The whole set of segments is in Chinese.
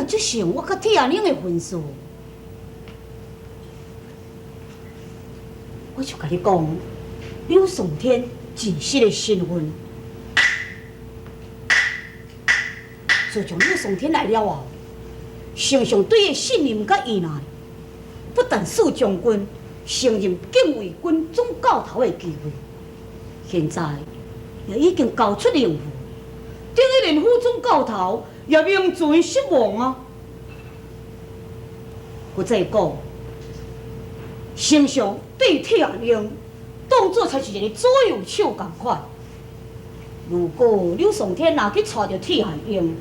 只剩我甲铁娘的分数。我就甲你讲，柳宋天真实的身份。自从柳宋天来了后，丞相对伊信任甲依赖，不但赐将军升任警卫军总教头的机会，现在也已经交出任务，等于连副总教头也名存实亡啊！我再讲，丞相对铁娘当作才是一个左右手同款。如果柳宋天若去找着铁娘，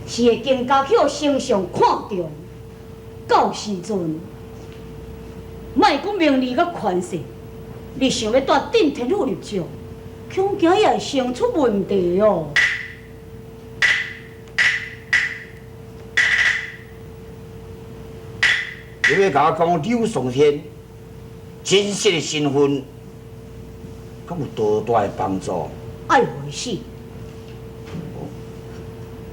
是会更加去互丞相看中。到时阵，莫讲名利甲权势，你想要带顶天府入将，恐惊也会生出问题哦。你要甲我讲柳宋天真实的身份，敢有多大的帮助？爱回事，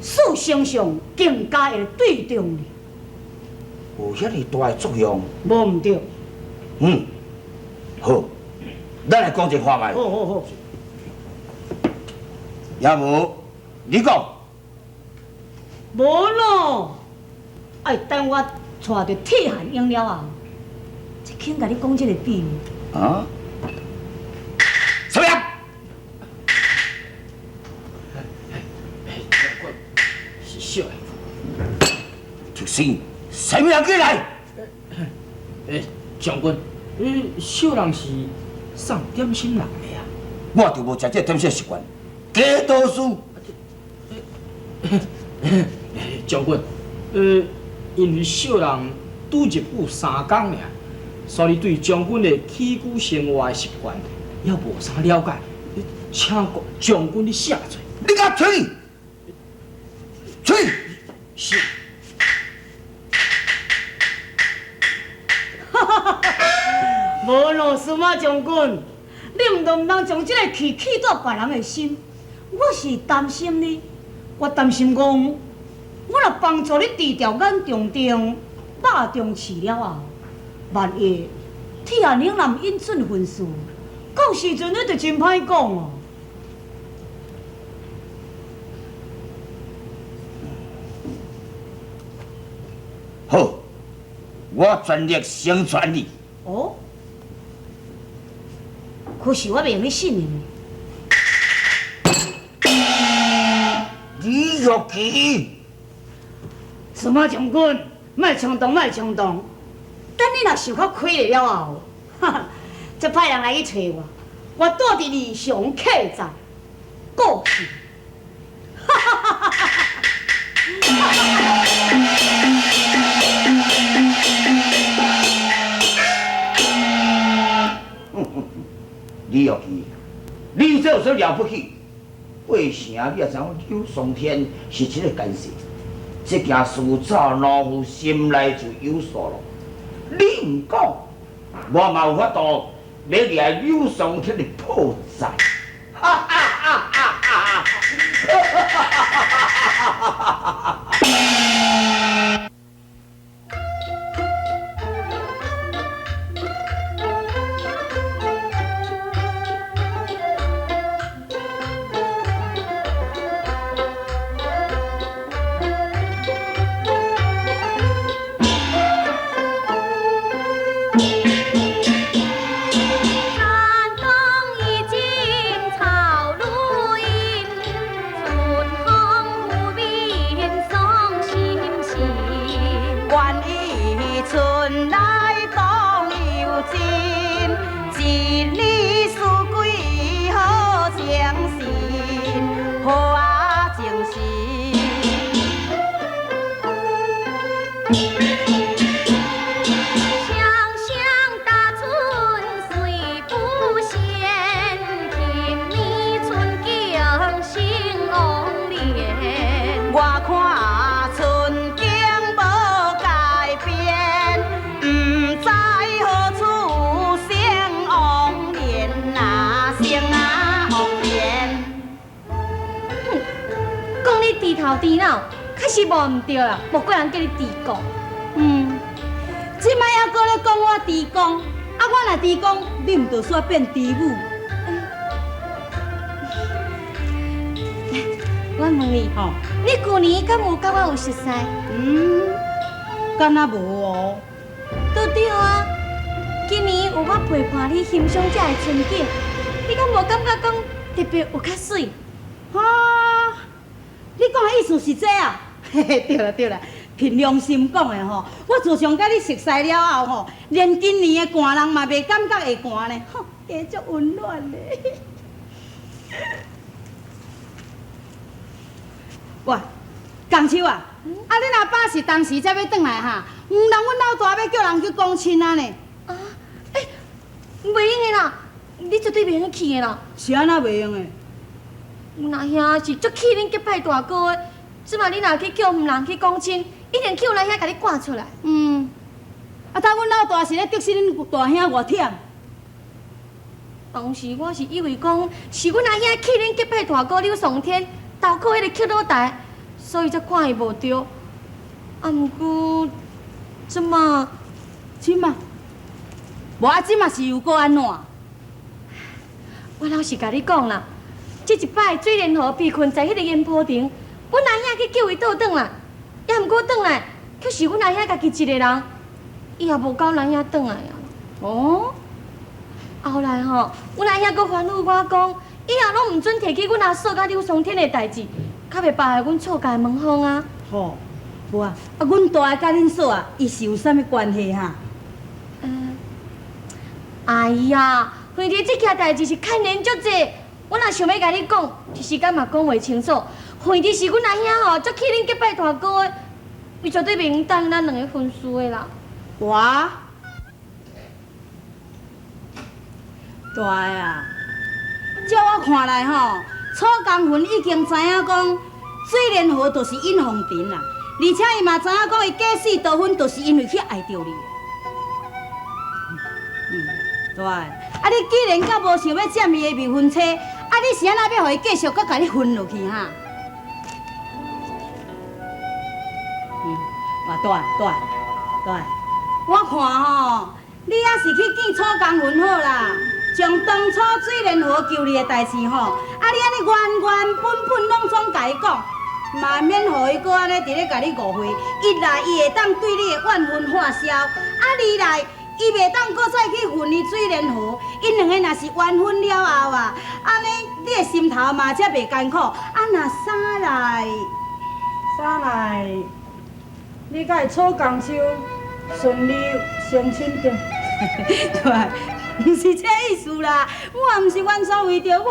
使丞相更加会对重你。有遐尼大的作用？无毋对。好，咱来讲一话卖。好。要无你讲？无咯，爱等我带着铁汉英了后，才肯甲你讲这个秘密。啊？什么？是小人。就是什么人进来？将军，小人是送点心来的啊。我就无食这点心习惯，假读书。将军，因为小人拄入府3工尔，所以对将军的起居生活的习惯也无啥了解，请将军你写做。你甲吹，吹！是。无咯，司马将军，你毋通将这个气气到别人的心。我是担心你，我担心讲，我若帮助你治疗眼中症、肉中刺了后，万一铁娘男引准婚事，到时阵你就真歹讲哦。好，我全力成全你。哦。可是我袂用你信任你。李玉琪，司马将军，莫冲动，莫冲动。等你若想较开了后，哈哈，再派人来去找我，我住伫二上客栈，过去。哈哈哈哈哈李玉琪，你这有啥了不起？八成你也知影柳宋天是一个奸细，这件事早老夫心内就有数咯。你唔讲，我嘛有法度要掠柳宋天的破绽。哈哈哈哈哈哈！山东已经头低脑，确实无毋对啦，无怪人叫你猪公。即摆还搁咧讲我猪公，啊我若猪公，你毋就煞变猪母？我问你，吼，你旧年敢有甲我有熟识？敢若无哦。都对啊，今年有我陪伴你欣赏这个春景，你敢无感觉讲特别有较水？哈，你讲的意思是这啊？嘿嘿，对了对了，凭良心讲的吼，我自从甲你熟识了后吼，连今年的寒人嘛袂感觉会寒呢，吼，加足温暖的。喂，江秋啊，啊你若爸是当时才要转来哈，毋通阮老大要叫人去讲亲啊呢？啊，袂用的啦，你绝对袂用去的啦。是安那袂用的？有那兄是足气恁结拜大哥的，即摆你若去叫毋人去讲亲，一定去有那兄甲你赶出来。啊，当阮老大是咧得失恁大兄偌忝。当时我是以为讲是阮阿兄气恁结拜大哥刘上天投靠迄个曲老台，所以才看伊无着。啊，毋过即马，无啊，即嘛是又搁安怎？我老实甲你讲啦，即一摆水莲河被困在迄个烟坡顶，阮阿兄去叫伊倒转来，也毋过倒来，却是阮阿兄家己一个人，伊也无交咱兄倒来啊。哦，后来吼，阮阿兄阁吩咐我讲，以后拢毋准提起阮阿嫂甲刘松天的代志，较袂败害阮厝家的门风啊。好，无啊，啊，阮大个甲恁嫂啊，伊是有啥物关系哈？哎呀，兄弟，这件代志是牵连足济，我若想要甲你讲，一时间嘛讲袂清楚。兄弟是阮阿兄吼，足气恁结拜大哥的，伊绝对袂用等咱两个分输的啦。我，大个啊，照我看来吼，楚江云已经知影讲水莲河就是尹凤亭啦，而且伊嘛知影讲伊假死多婚，就是因为去爱着你。对，啊，你既然甲无想要占伊的未婚妻，啊，你是安那要互伊继续搁甲你分落去哈？对，我看吼，你也是去见楚江云好啦，将当初水莲河救你的代志吼，啊，你安尼原本本拢总甲伊讲，嘛免互伊搁安尼伫咧甲你误会。一来伊会当对你的怨恨化消，啊，二来。伊袂当搁再去混伊水莲河，因两个若是缘分了后啊，安尼你的心头嘛才袂艰苦。啊，若三来，你甲伊楚江秋顺利相亲着？对，毋是这意思啦，我毋是完全为着我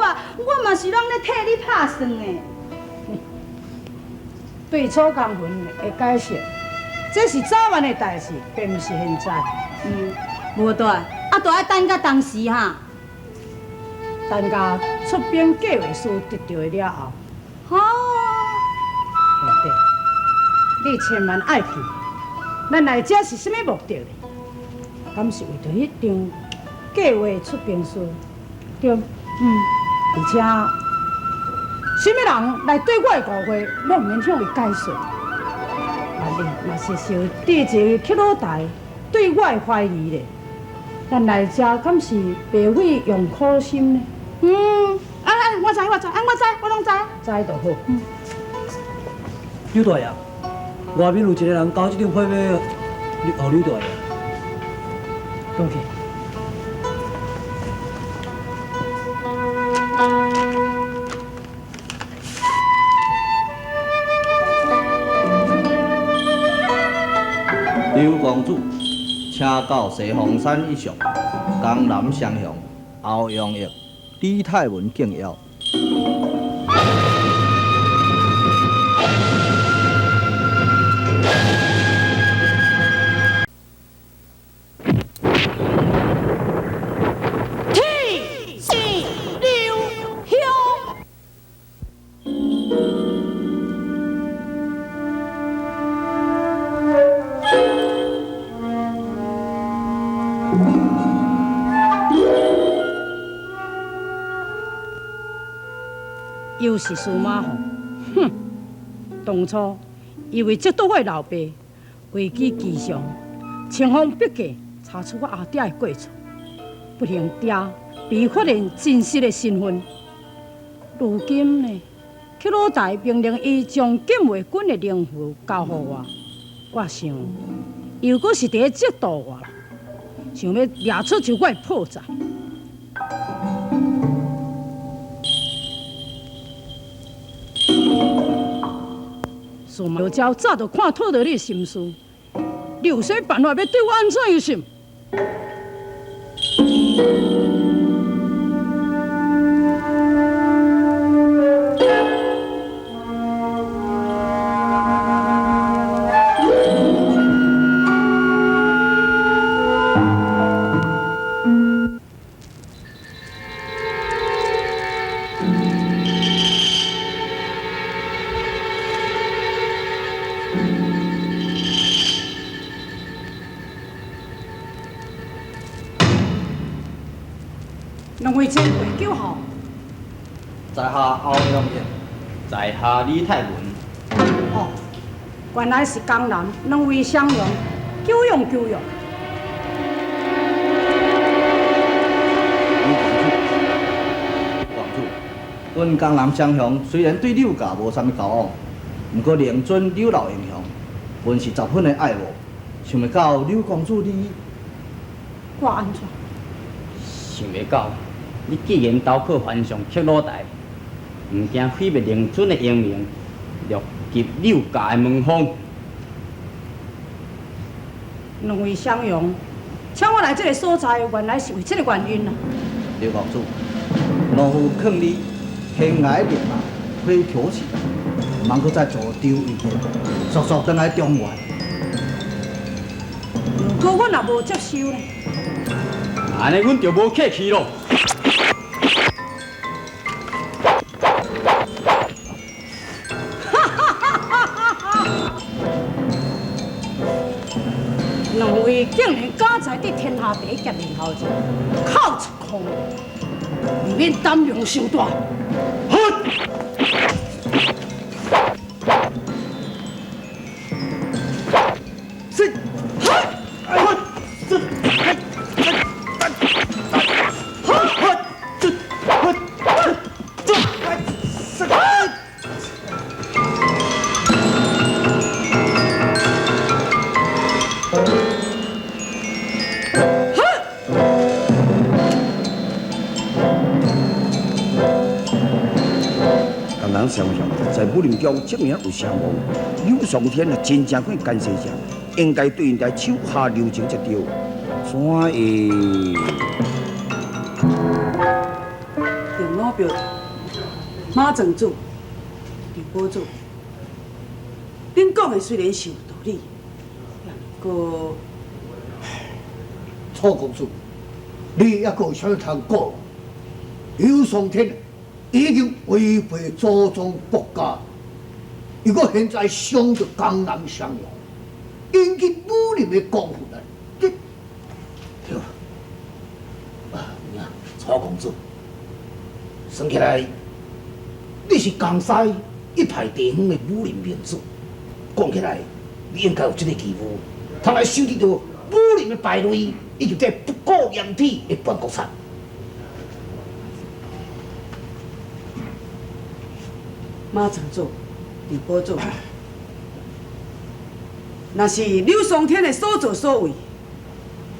嘛是拢咧替你拍算的。对楚江云的解释，这是早晚的代志，并不是现在。无对，啊，都爱等到当时哈。等甲出兵计划书得到了后，好，对，你千万爱去。咱来这是什么目的呢？敢是为着迄张计划出兵书？对，而且什么人来对我的误会，拢免向伊解释。啊，你嘛是受地一个曲老台对我的怀疑咧。咱来这敢是白费用苦心呢？我知，我拢知。知就好。刘大爷，外面有一个人搞这张票要互刘大爷，过去。刘公主，请到西峰山一上，江南相向，欧阳玉、李太文敬邀。又是司马凤，哼！当初因为接到我老爸危机吉祥，千方百计查出我阿爹的过错，不幸爹被发现真实的身份。如今呢，去老大命令伊将禁卫军的任务交予我，我想，伊如果是伫咧嫉妒我，想要掠出就我的破绽。苏毛娇早就看透了你的心思，你有啥办法要对我安怎样想？两位前辈叫好，在下欧阳业，在下李泰文。哦，原来是江南两位相拥，久仰久仰。王主，阮江南相乡虽然对柳家无啥物交往，毋过令尊柳老英雄，阮是十分的爱慕。想要到柳公主你，我安怎？想袂到，你既然刀口翻上克鲁台，毋惊毁灭令尊的英名，落入柳家的门风。两位相拥，请我来这个所在，原来是为这个原因啦。柳公主，老夫劝你天涯恋爱，非求死，茫搁再做丢一个，速速转来中原。如果我若无接受呢？安尼阮就无客气咯。两位竟然敢在伫天下第一剑面头前靠出空，未免胆量伤大。相向在武林中证明有相无，柳上天啊，真正会干涉者，应该对因来手下留情才对。怎会？电脑表，马正主、刘保主，恁讲的虽然是有道理，不过楚公主，你还阁有啥物通讲？柳上天已经违背祖宗国家，如果现在伤着江南襄阳，引起武林的公愤啊！对，楚公主，算起来，你是江西一派地方的武林名士，讲起来，你应该有这个机会，通来收集到武林的败类，以及这不顾掩体的叛国贼。马正主、刘保主，若是柳霜天的所作所为，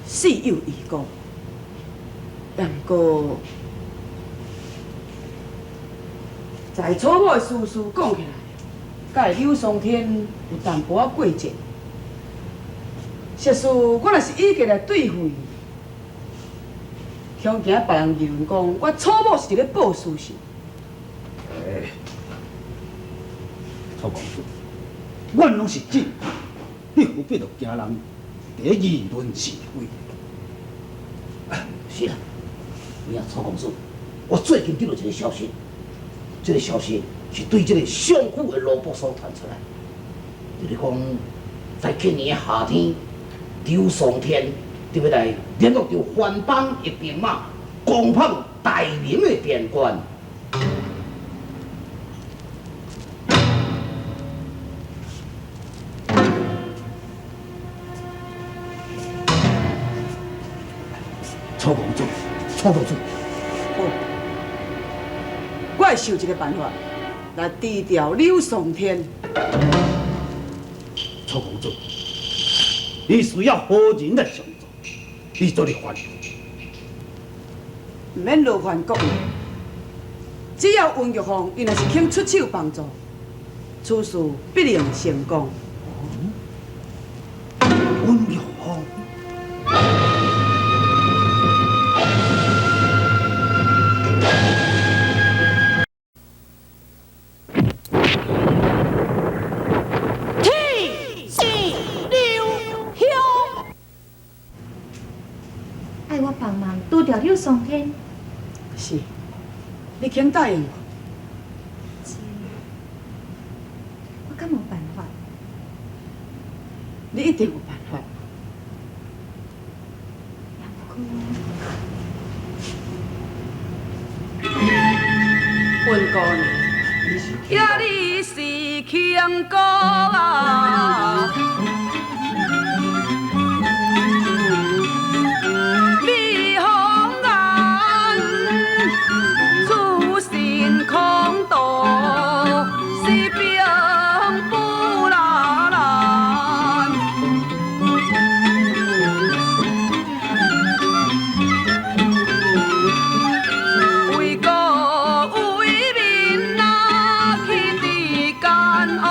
事有依公。但过，在初某的事讲起来，甲柳霜天有淡薄仔过节。实事我若是以过来对付伊，恐惊别人议论讲我初某是伫咧报私仇。楚公主，阮拢是真，你何必着惊人伫咧议论是非？是啦，你啊，楚公主，我最近得到一个消息，这个消息是对这个相府的罗卜所传出来，就是讲，在去年的夏天，刘崇天就要来联络着番邦的兵马，攻破大明的边关。曹公主，好，我会想一个办法来治掉柳松天。曹公主，你需要何人来相助？你做你烦恼。唔免劳烦各位，只要温玉凤伊若是肯出手帮助，此事必定成功。温玉凤。爱我帮忙拄着柳松天，是，你肯答应我？我敢无办法？你一定有办法。温姑娘，呀，你是强哥啊！美红颜，出身空道，是兵不拉兰。为国为民啊，去治奸恶，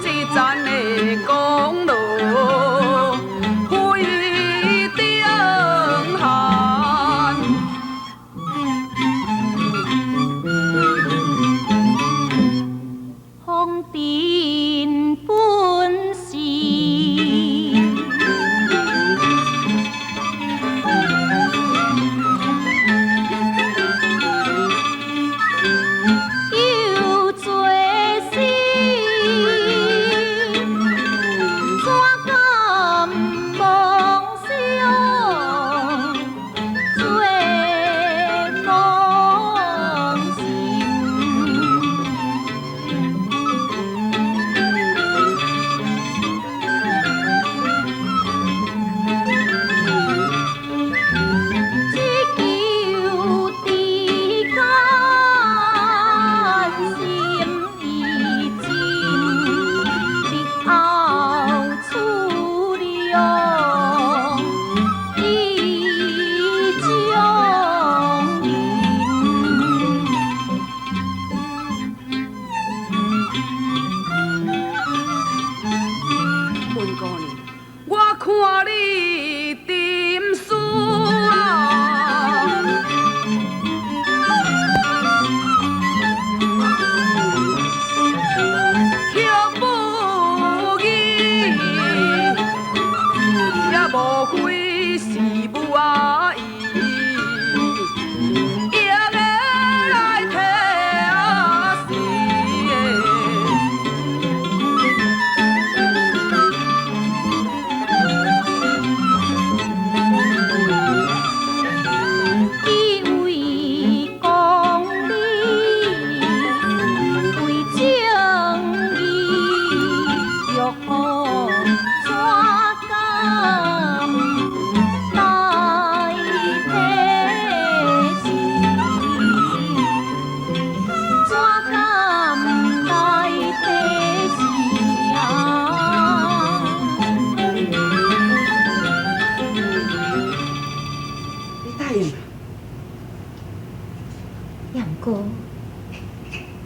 这咱的公路。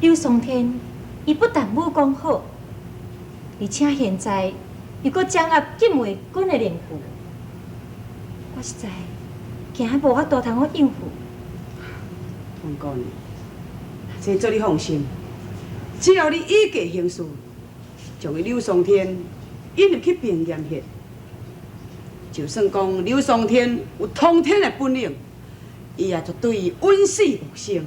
柳松天，伊不但武功好，而且现在又搁掌握禁卫军的令符，我实在惊无法度通好应付。温姑娘，先做你放心，只要你依计行事，将伊柳松天引入去兵验血，就算讲柳松天有通天的本领，伊也绝对稳死无生。